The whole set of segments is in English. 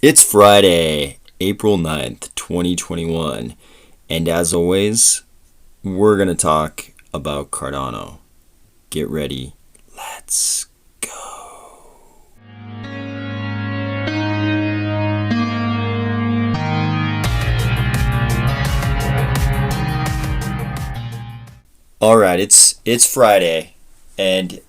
It's Friday, April 9th, 2021, and as always, we're going to talk about Cardano. Get ready. Let's go. All right, it's Friday, and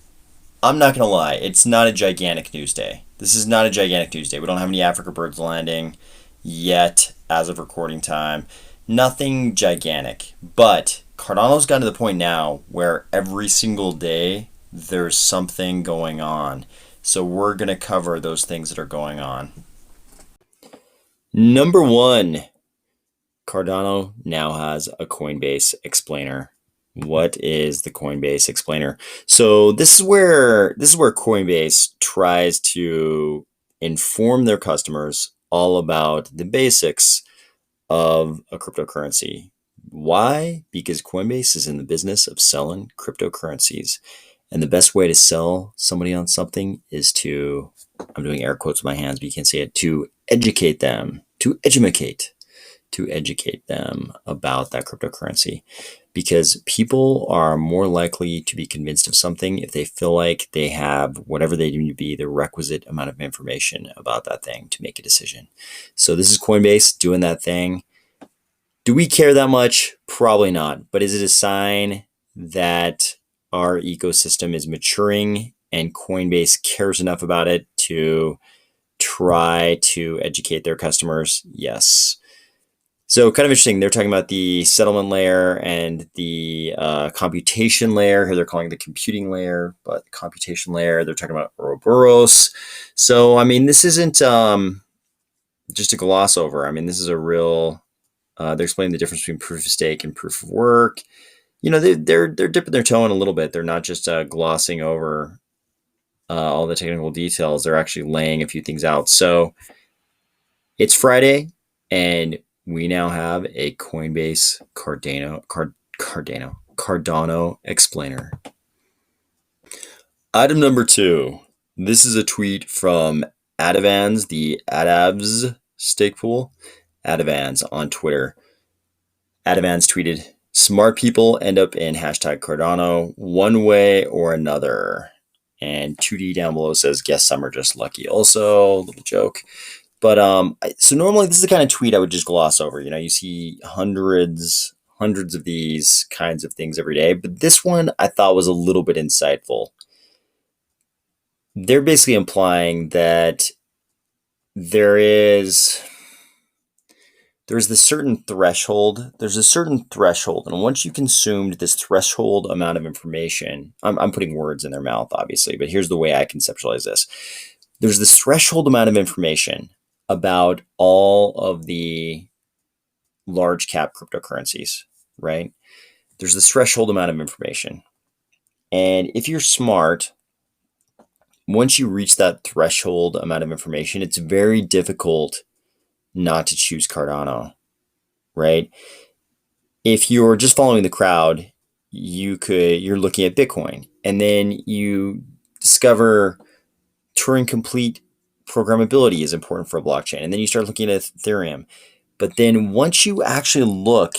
I'm not going to lie, it's not a gigantic news day. This is not a gigantic news day. We don't have any Africa birds landing yet as of recording time. Nothing gigantic. But Cardano's gotten to the point now where every single day there's something going on. So we're going to cover those things that are going on. Number one, Cardano now has a Coinbase explainer. What is the Coinbase explainer? So this is where Coinbase tries to inform their customers all about the basics of a cryptocurrency. Why? Because Coinbase is in the business of selling cryptocurrencies. And the best way to sell somebody on something is to, I'm doing air quotes with my hands, but you can't see it, to educate them, to educate them about that cryptocurrency. Because people are more likely to be convinced of something if they feel like they have whatever they deem to be the requisite amount of information about that thing to make a decision. So this is Coinbase doing that thing. Do we care that much? Probably not. But is it a sign that our ecosystem is maturing and Coinbase cares enough about it to try to educate their customers? Yes. So kind of interesting. They're talking about the settlement layer and the computation layer. Here they're calling it the computing layer, but the computation layer, they're talking about Ouroboros. So, I mean, this isn't just a gloss over. I mean, this is a real, they're explaining the difference between proof of stake and proof of work. You know, they're dipping their toe in a little bit. They're not just glossing over all the technical details. They're actually laying a few things out. So it's Friday, and we now have a Coinbase Cardano explainer. Item number 2. This is a tweet from Adavans, the Adavs stake pool. Adavans on Twitter. Adavans tweeted, "Smart people end up in hashtag Cardano one way or another." And 2D down below says, "Guess some are just lucky." Also, little joke. But so normally this is the kind of tweet I would just gloss over. You know, you see hundreds of these kinds of things every day. But this one I thought was a little bit insightful. They're basically implying that there's this certain threshold. There's a certain threshold. And once you consumed this threshold amount of information, I'm putting words in their mouth, obviously, but here's the way I conceptualize this. There's this threshold amount of information about all of the large cap cryptocurrencies, right? There's this threshold amount of information. And if you're smart, once you reach that threshold amount of information, it's very difficult not to choose Cardano, right? If you're just following the crowd, you're looking at Bitcoin, and then you discover Turing complete programmability is important for a blockchain. And then you start looking at Ethereum. But then once you actually look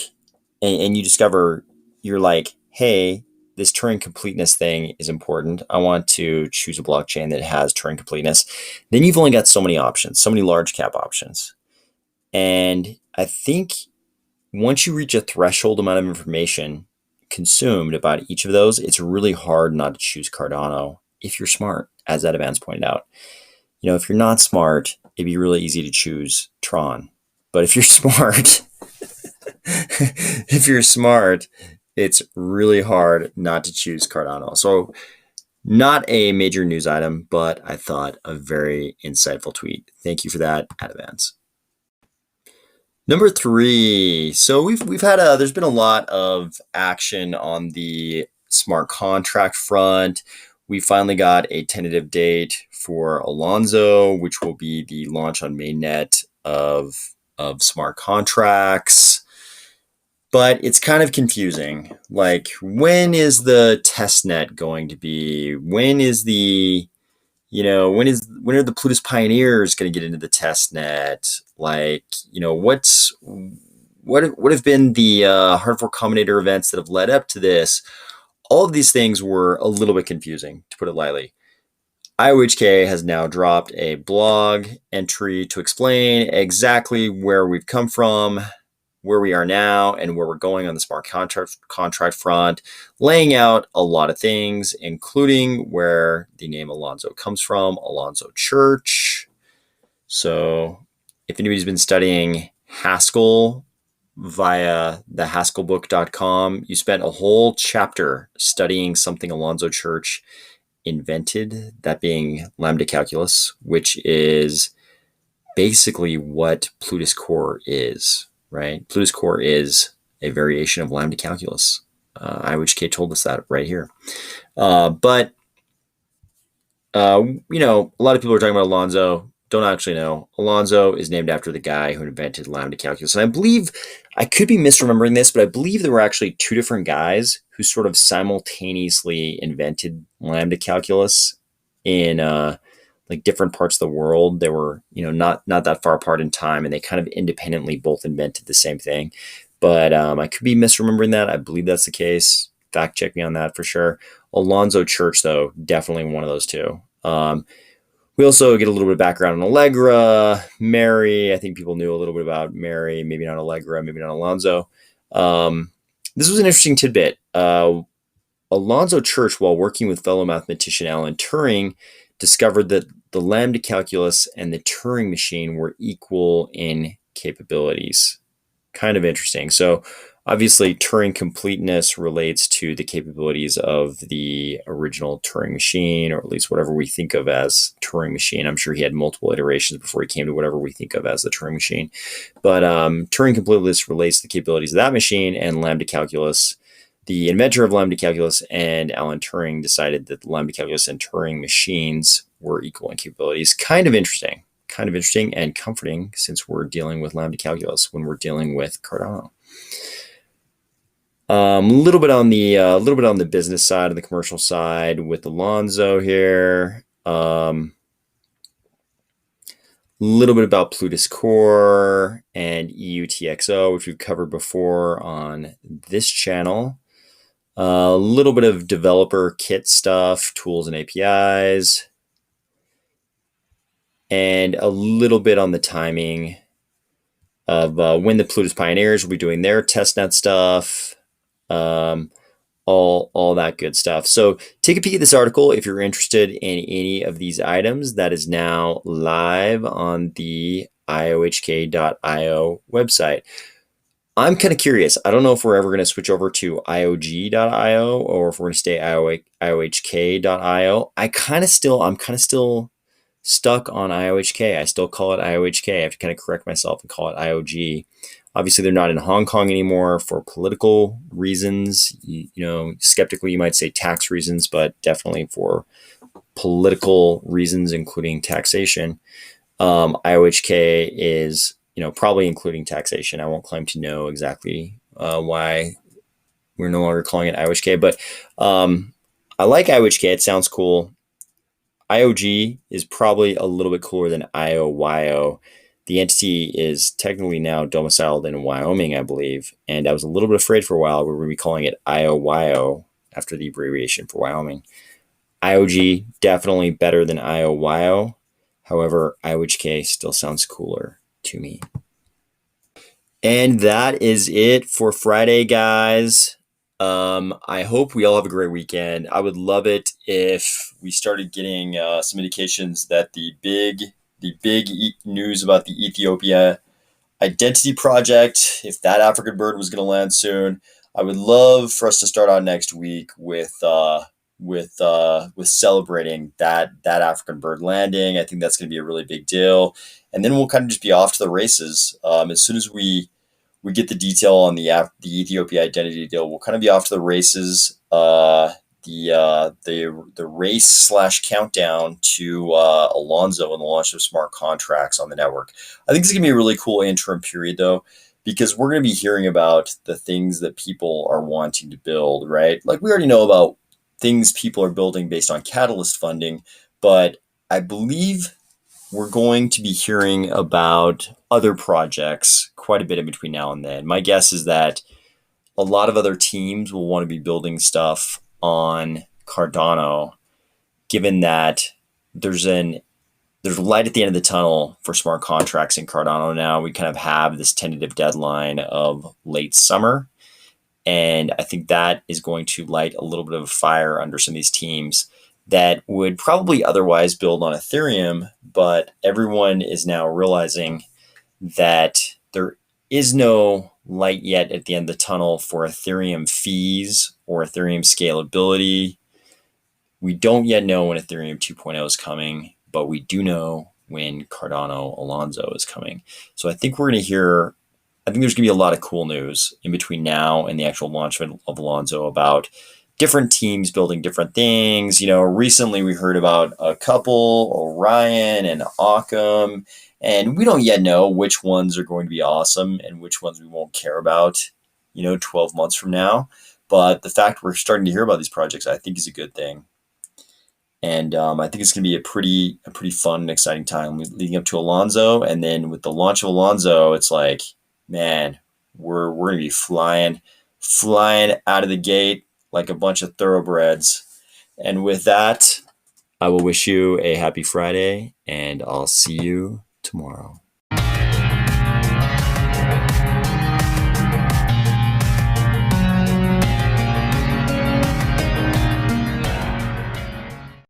and you discover, you're like, hey, this Turing completeness thing is important. I want to choose a blockchain that has Turing completeness. Then you've only got so many options, so many large cap options. And I think once you reach a threshold amount of information consumed about each of those, it's really hard not to choose Cardano if you're smart, as Adavans pointed out. You know, if you're not smart, it'd be really easy to choose Tron. But if you're smart, it's really hard not to choose Cardano. So not a major news item, but I thought a very insightful tweet. Thank you for that, Adavans. Number 3. So we've had there's been a lot of action on the smart contract front. We finally got a tentative date for Alonzo, which will be the launch on mainnet of smart contracts. But it's kind of confusing. Like, when is the test net going to be? When is the when are the Plutus pioneers going to get into the test net? Like, what have been the hard fork combinator events that have led up to this? All of these things were a little bit confusing, to put it lightly. IOHK has now dropped a blog entry to explain exactly where we've come from, where we are now, and where we're going on the smart contract front, laying out a lot of things, including where the name Alonzo comes from, Alonzo Church. So if anybody's been studying Haskell via the haskellbook.com, you spent a whole chapter studying something Alonzo Church invented, that being lambda calculus, which is basically what Plutus Core is, right? Plutus Core is a variation of lambda calculus. IOHK told us that right here. But a lot of people are talking about Alonzo. Don't actually know. Alonzo is named after the guy who invented lambda calculus. And I believe, I could be misremembering this, but I believe there were actually two different guys who sort of simultaneously invented lambda calculus in like different parts of the world. They were, not that far apart in time, and they kind of independently both invented the same thing. But I could be misremembering that. I believe that's the case. Fact check me on that for sure. Alonzo Church, though, definitely one of those two. We also get a little bit of background on Allegra, Mary. I think people knew a little bit about Mary, maybe not Allegra, maybe not Alonzo. This was an interesting tidbit. Alonzo Church, while working with fellow mathematician Alan Turing, discovered that the lambda calculus and the Turing machine were equal in capabilities. Kind of interesting. So obviously, Turing completeness relates to the capabilities of the original Turing machine, or at least whatever we think of as Turing machine. I'm sure he had multiple iterations before he came to whatever we think of as the Turing machine. But Turing completeness relates to the capabilities of that machine, and lambda calculus. The inventor of lambda calculus and Alan Turing decided that the lambda calculus and Turing machines were equal in capabilities. Kind of interesting and comforting, since we're dealing with lambda calculus when we're dealing with Cardano. A little bit on the business side and the commercial side with Alonzo here. Little bit about Plutus Core and EUTXO, which we've covered before on this channel. A little bit of developer kit stuff, tools and APIs, and a little bit on the timing of when the Plutus pioneers will be doing their testnet stuff. All that good stuff. So take a peek at this article if you're interested in any of these items. That is now live on the IOHK.io website. I'm kind of curious. I don't know if we're ever going to switch over to IOG.io or if we're going to stay IOHK.io. I'm kind of still stuck on IOHK. I still call it IOHK. I have to kind of correct myself and call it IOG. Obviously, they're not in Hong Kong anymore for political reasons. Skeptically, you might say tax reasons, but definitely for political reasons, including taxation. IOHK is, probably including taxation. I won't claim to know exactly why we're no longer calling it IOHK, but I like IOHK. It sounds cool. IOG is probably a little bit cooler than IOYO. The entity is technically now domiciled in Wyoming, I believe, and I was a little bit afraid for a while we were going to be calling it IOYO after the abbreviation for Wyoming. IOG, definitely better than IOYO. However, IOHK still sounds cooler to me. And that is it for Friday, guys. I hope we all have a great weekend. I would love it if we started getting some indications that the big news about the Ethiopia identity project, if that African bird was going to land soon, I would love for us to start out next week with celebrating that African bird landing. I think that's going to be a really big deal, and then we'll kind of just be off to the races. As soon as we get the detail on the Ethiopia identity deal, we'll kind of be off to the races. The race / countdown to Alonzo and the launch of smart contracts on the network. I think this is going to be a really cool interim period, though, because we're going to be hearing about the things that people are wanting to build, right? Like, we already know about things people are building based on Catalyst funding, but I believe we're going to be hearing about other projects quite a bit in between now and then. My guess is that a lot of other teams will want to be building stuff on Cardano, given that there's an there's light at the end of the tunnel for smart contracts in Cardano now. We kind of have this tentative deadline of late summer. And I think that is going to light a little bit of a fire under some of these teams that would probably otherwise build on Ethereum. But everyone is now realizing that there is no light yet at the end of the tunnel for Ethereum fees or Ethereum scalability. We don't yet know when Ethereum 2.0 is coming, but we do know when Cardano Alonso is coming. So I think there's going to be a lot of cool news in between now and the actual launch of Alonso about different teams building different things. Recently we heard about a couple, Orion and Occam, and we don't yet know which ones are going to be awesome and which ones we won't care about, 12 months from now. But the fact we're starting to hear about these projects, I think, is a good thing. And I think it's going to be a pretty fun and exciting time leading up to Alonso. And then with the launch of Alonso, it's like, man, we're going to be flying out of the gate like a bunch of thoroughbreds. And with that, I will wish you a happy Friday, and I'll see you tomorrow.